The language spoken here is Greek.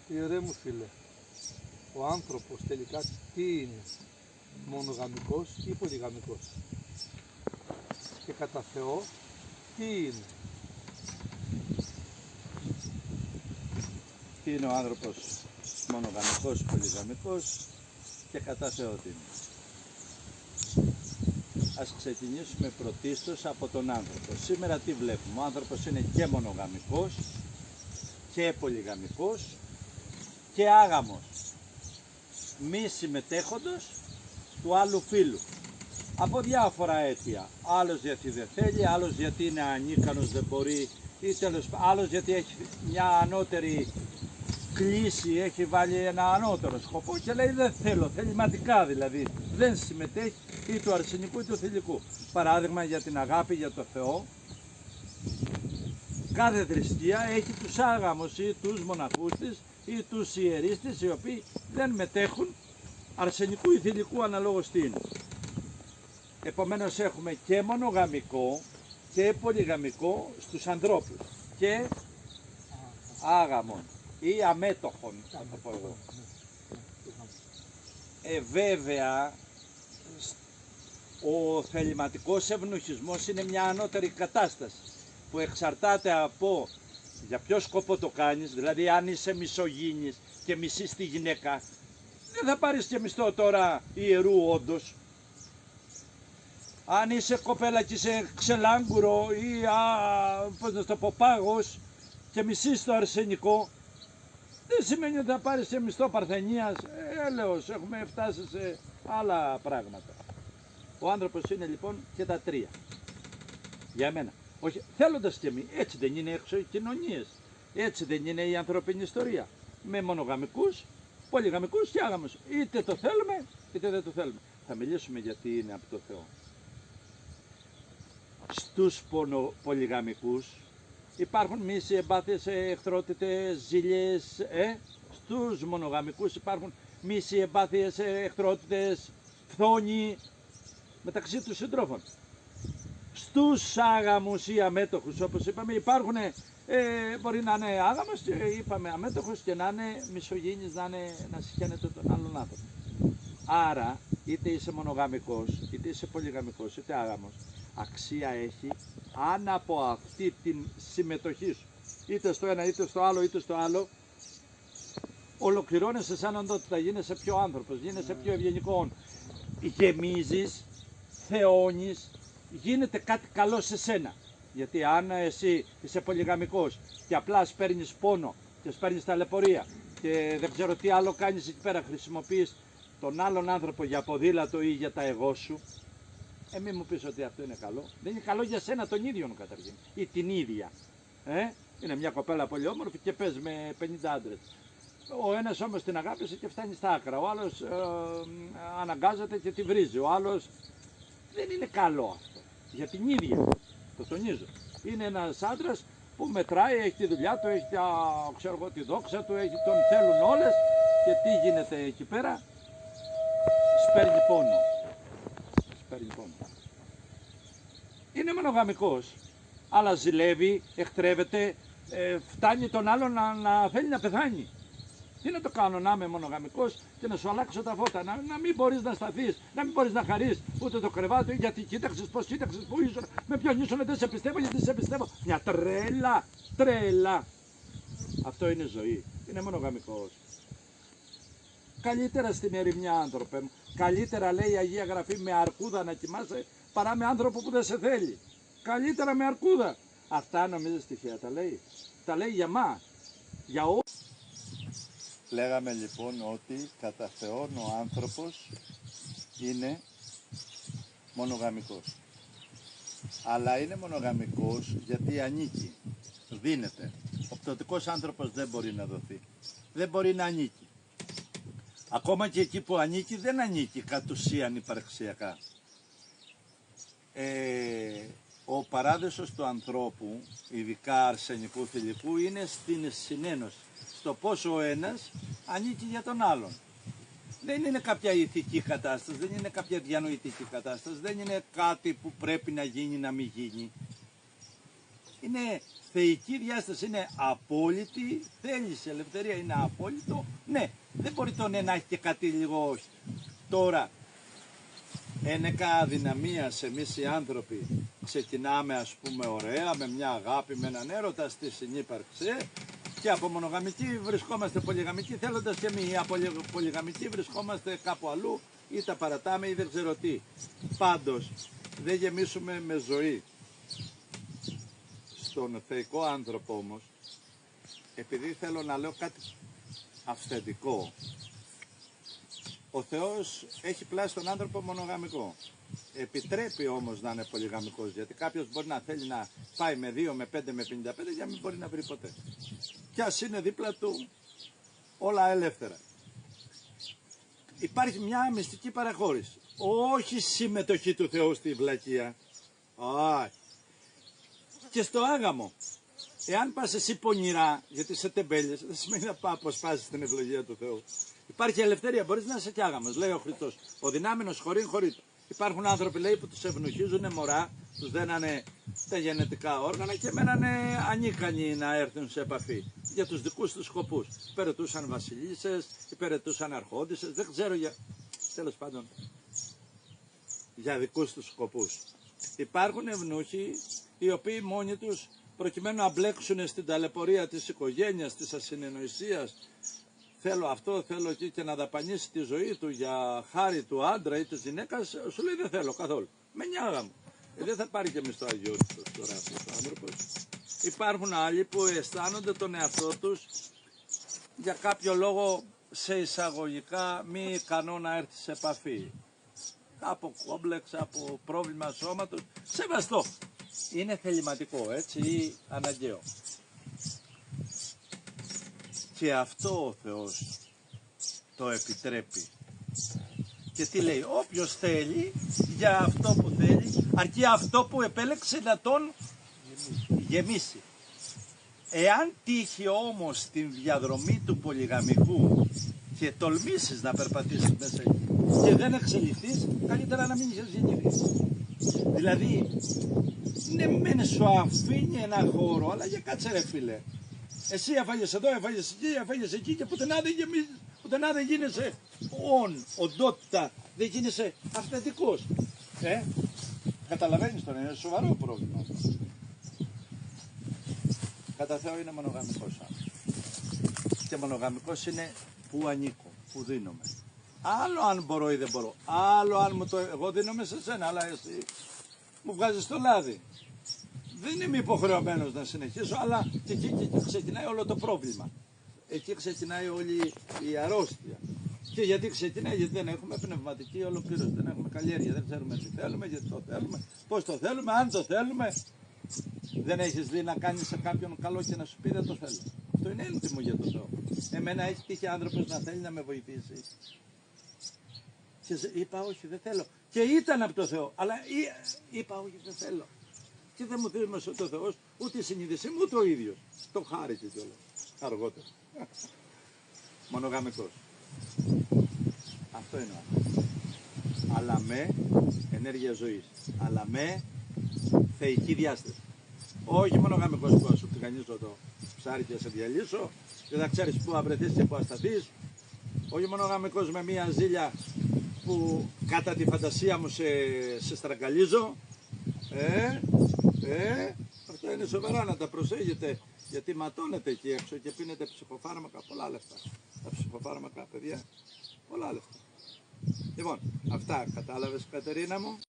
Ιερέ μου φίλε, ο άνθρωπος τελικά τι είναι, μονογαμικός ή πολυγαμικός? Και κατά Θεό τι είναι? Τι είναι ο άνθρωπος, μονογαμικός, πολυγαμικός και κατά Θεό τι είναι? Ας ξεκινήσουμε πρωτίστως από τον άνθρωπο. Σήμερα τι βλέπουμε? Ο άνθρωπος είναι και μονογαμικός και πολυγαμικός και άγαμος, μη συμμετέχοντος του άλλου φύλου. Από διάφορα αίτια. Άλλος γιατί δεν θέλει, άλλος γιατί είναι ανίκανος, δεν μπορεί, ή άλλος γιατί έχει μια ανώτερη κλίση, έχει βάλει ένα ανώτερο σκοπό και λέει δεν θέλω, θεληματικά δηλαδή, δεν συμμετέχει ή του αρσενικού ή του θηλυκού. Παράδειγμα για την αγάπη για το Θεό, κάθε θρησκεία έχει τους άγαμους ή τους μοναχούς της ή τους ιερείς της, οι οποίοι δεν μετέχουν αρσενικού ή θηλυκού αναλόγως τι είναι. Επομένως έχουμε και μονογαμικό και πολυγαμικό στους ανθρώπους και άγαμον ή αμέτωχον, θα το πω εγώ. Βέβαια, ο θεληματικός ευνοχισμός είναι μια ανώτερη κατάσταση που εξαρτάται από για ποιο σκοπό το κάνεις. Δηλαδή αν είσαι μισογίνης και μισείς τη γυναίκα, δεν θα πάρεις και μισθό τώρα ιερού όντως. Αν είσαι κοπέλα και είσαι ξελάγκουρο ή πώς να το πω, πάγος και μισείς το αρσενικό, δεν σημαίνει ότι θα πάρεις και μισθό παρθενίας. Έλεος, έχουμε φτάσει σε άλλα πράγματα. Ο άνθρωπος είναι λοιπόν και τα τρία. Για μένα. Όχι, θέλοντας και εμείς. Έτσι δεν είναι έξω οι κοινωνίες. Έτσι δεν είναι η ανθρώπινη ιστορία. Με μονογαμικούς, πολυγαμικούς και άγαμους. Είτε το θέλουμε, είτε δεν το θέλουμε. Θα μιλήσουμε γιατί είναι από το Θεό. Στους πολυγαμικούς υπάρχουν μίση, εμπάθειες, εχθρότητες, ζήλιες. Στους μονογαμικούς υπάρχουν μίση, εμπάθειες, εχθρότητες, φθόνοι μεταξύ των συντρόφων. Στους άγαμους ή αμέτωχους, όπως είπαμε, υπάρχουν, μπορεί να είναι άγαμος και είπαμε αμέτωχος και να είναι μισογίνης, να συχαίνεται τον άλλον άνθρωπο. Άρα, είτε είσαι μονογαμικός, είτε είσαι πολυγαμικός, είτε άγαμος, αξία έχει αν από αυτή την συμμετοχή σου, είτε στο ένα, είτε στο άλλο, είτε στο άλλο, ολοκληρώνεσαι σαν οντότητα, γίνεσαι πιο άνθρωπος, γίνεσαι πιο ευγενικό, γεμίζεις, θεώνεις, γίνεται κάτι καλό σε σένα. Γιατί αν εσύ είσαι πολυγαμικός και απλά σπέρνεις πόνο και σπέρνεις ταλαιπωρία και δεν ξέρω τι άλλο κάνεις εκεί πέρα, χρησιμοποιείς τον άλλον άνθρωπο για ποδήλατο ή για τα εγώ σου, μη μου πεις ότι αυτό είναι καλό. Δεν είναι καλό για σένα τον ίδιο καταρχήν ή την ίδια. Είναι μια κοπέλα πολύ όμορφη και παίζει με 50 άντρες. Ο ένας όμως την αγάπησε και φτάνει στα άκρα. Ο άλλος αναγκάζεται και τη βρίζει. Ο άλλος, δεν είναι καλό αυτό. Για την ίδια. Το τονίζω. Είναι ένας άντρας που μετράει, έχει τη δουλειά του, έχει τη δόξα του, τον θέλουν όλες και τι γίνεται εκεί πέρα? Σπέρνει πόνο. Σπέρνει πόνο. Είναι μονογαμικός, αλλά ζηλεύει, εχθρεύεται, φτάνει τον άλλον να θέλει να πεθάνει. Τι να το κάνω, να είμαι μονογαμικός και να σου αλλάξω τα φώτα, να μην μπορείς να σταθείς, να μην μπορείς να χαρείς ούτε το κρεβάτι, γιατί κοίταξες, πού ήσουν, με ποιον ήσουν, δεν σε πιστεύω, γιατί δεν σε πιστεύω. Μια τρέλα. Αυτό είναι ζωή, είναι μονογαμικός. Καλύτερα στην ερημιά, άνθρωπε μου, καλύτερα λέει η Αγία Γραφή με αρκούδα να κοιμάσαι παρά με άνθρωπο που δεν σε θέλει. Καλύτερα με αρκούδα. Αυτά νομίζεις τυχαία τα λέει? Τα λέει για μας, για όλους. Λέγαμε λοιπόν ότι κατά Θεόν ο άνθρωπος είναι μονογαμικός. Αλλά είναι μονογαμικός γιατί ανήκει, δίνεται. Ο πτωτικός άνθρωπος δεν μπορεί να δοθεί. Δεν μπορεί να ανήκει. Ακόμα και εκεί που ανήκει δεν ανήκει κατ' ουσίαν υπαρξιακά. Ο παράδεισος του ανθρώπου, ειδικά αρσενικού θηλυκού, είναι στην συνένωση. Στο πόσο ο ένας ανήκει για τον άλλον. Δεν είναι κάποια ηθική κατάσταση, δεν είναι κάποια διανοητική κατάσταση, δεν είναι κάτι που πρέπει να γίνει να μην γίνει. είναι θεϊκή διάσταση, είναι απόλυτη, θέληση, ελευθερία είναι απόλυτο. Ναι, δεν μπορεί το ναι να έχει και κάτι λίγο όχι. Τώρα, ένεκα αδυναμίας εμείς οι άνθρωποι ξεκινάμε ας πούμε ωραία, με μια αγάπη, με έναν έρωτα στη συνύπαρξη και από μονογαμική βρισκόμαστε πολυγαμική θέλοντας και εμείς, από πολυγαμική βρισκόμαστε κάπου αλλού ή τα παρατάμε ή δεν ξέρω τι. Πάντως δεν γεμίσουμε με ζωή. Στον θεϊκό άνθρωπο όμως, επειδή θέλω να λέω κάτι αυθεντικό, ο Θεός έχει πλάσει τον άνθρωπο μονογαμικό. Επιτρέπει όμως να είναι πολυγαμικός, γιατί κάποιος μπορεί να θέλει να πάει με 2, με 5, με 55 για να μην μπορεί να βρει ποτέ. Κι ας είναι δίπλα του όλα ελεύθερα. Υπάρχει μια μυστική παραχώρηση. Όχι συμμετοχή του Θεού στη βλακεία. Και στο άγαμο. Εάν πας εσύ πονηρά, γιατί είσαι τεμπέλιες, δεν σημαίνει να αποσπάσεις την ευλογία του Θεού. Υπάρχει ελευθερία, μπορείς να είσαι κι άγαμος, λέει ο Χριστός. Ο δυνάμενος χωρίτο. Υπάρχουν άνθρωποι, λέει, που τους ευνοχίζουν μωρά, τους δένανε τα γενετικά όργανα και μένανε ανίκανοι να έρθουν σε επαφή για τους δικούς τους σκοπούς. Υπηρετούσαν βασιλίσσες, υπηρετούσαν αρχόντισσες, δεν ξέρω για... τέλος πάντων, για δικούς τους σκοπούς. Υπάρχουν ευνούχοι οι οποίοι μόνοι τους, προκειμένου να μπλέξουν στην ταλαιπωρία της οικογένειας, της ασυνεννοησίας, θέλω αυτό, θέλω εκεί, και να δαπανίσει τη ζωή του για χάρη του άντρα ή της γυναίκας, σου λέει δεν θέλω καθόλου. Με νιάγα μου. Δεν θα πάρει και μισθό αγιότητος τώρα αυτός ο άνθρωπος. Υπάρχουν άλλοι που αισθάνονται τον εαυτό τους για κάποιο λόγο σε εισαγωγικά μη ικανό να έρθει σε επαφή. Από κόμπλεξ, από πρόβλημα σώματος. Σεβαστό. Είναι θεληματικό, έτσι, ή αναγκαίο. Και αυτό ο Θεός το επιτρέπει. Και τι λέει, όποιος θέλει για αυτό που θέλει, αρκεί αυτό που επέλεξε να τον γεμίσει. Εάν τύχει όμως στην διαδρομή του πολυγαμικού και τολμήσεις να περπατήσεις μέσα εκεί και δεν εξελιχθείς, καλύτερα να μην είχες γεννηθεί. Δηλαδή, ναι μεν σου αφήνει ένα χώρο, αλλά για κάτσε ρε φίλε. Εσύ έφαγες εδώ, έφαγες εκεί, έφαγες εκεί και πουθενά δεν γίνεσαι οντότητα, δεν γίνεσαι αυθεντικός. Καταλαβαίνεις τώρα, είναι σοβαρό πρόβλημα. Κατά Θεό είναι μονογαμικός άνθρωπος. Και μονογαμικός είναι που ανήκω, που δίνομαι. Άλλο αν μπορώ ή δεν μπορώ. Άλλο αν εγώ δίνομαι σε σένα, αλλά εσύ μου βγάζεις το λάδι. Δεν είμαι υποχρεωμένος να συνεχίσω, αλλά εκεί ξεκινάει όλο το πρόβλημα. Εκεί ξεκινάει όλη η αρρώστια. Και γιατί ξεκινάει, γιατί δεν έχουμε πνευματική ολοκλήρωση, δεν έχουμε καλλιέργεια, δεν ξέρουμε τι θέλουμε, γιατί το θέλουμε, πώς το θέλουμε, αν το θέλουμε. Δεν έχεις δει να κάνεις σε κάποιον καλό και να σου πει δεν το θέλω. Αυτό είναι έντιμο για το Θεό. Εμένα έχει τύχει άνθρωπος να θέλει να με βοηθήσει. Και είπα όχι, δεν θέλω. Και ήταν από το Θεό, αλλά είπα όχι, δεν θέλω. Και δεν μου θύμισε ούτε ο Θεός, ούτε η συνείδησή μου, ούτε ο ίδιος. Το χάρηκε κιόλας. Αργότερα. Μονογαμικός. Αυτό είναι ο άνθρωπος. Αλλά με ενέργεια ζωής. Αλλά με θεϊκή διάσταση. Όχι μονογαμικός που θα σου τηγανίσω το ψάρι και θα σε διαλύσω. Δεν θα ξέρεις πού θα βρεθείς και πού θα σταθείς. Όχι μονογαμικός με μία ζήλια που κατά τη φαντασία μου σε στραγγαλίζω. Αυτό είναι σοβαρά να τα προσέχετε, γιατί ματώνετε εκεί έξω και πίνετε ψυχοφάρμακα, πολλά λεφτά. Τα ψυχοφάρμακα, παιδιά, πολλά λεφτά. Λοιπόν, αυτά κατάλαβες, Κατερίνα μου.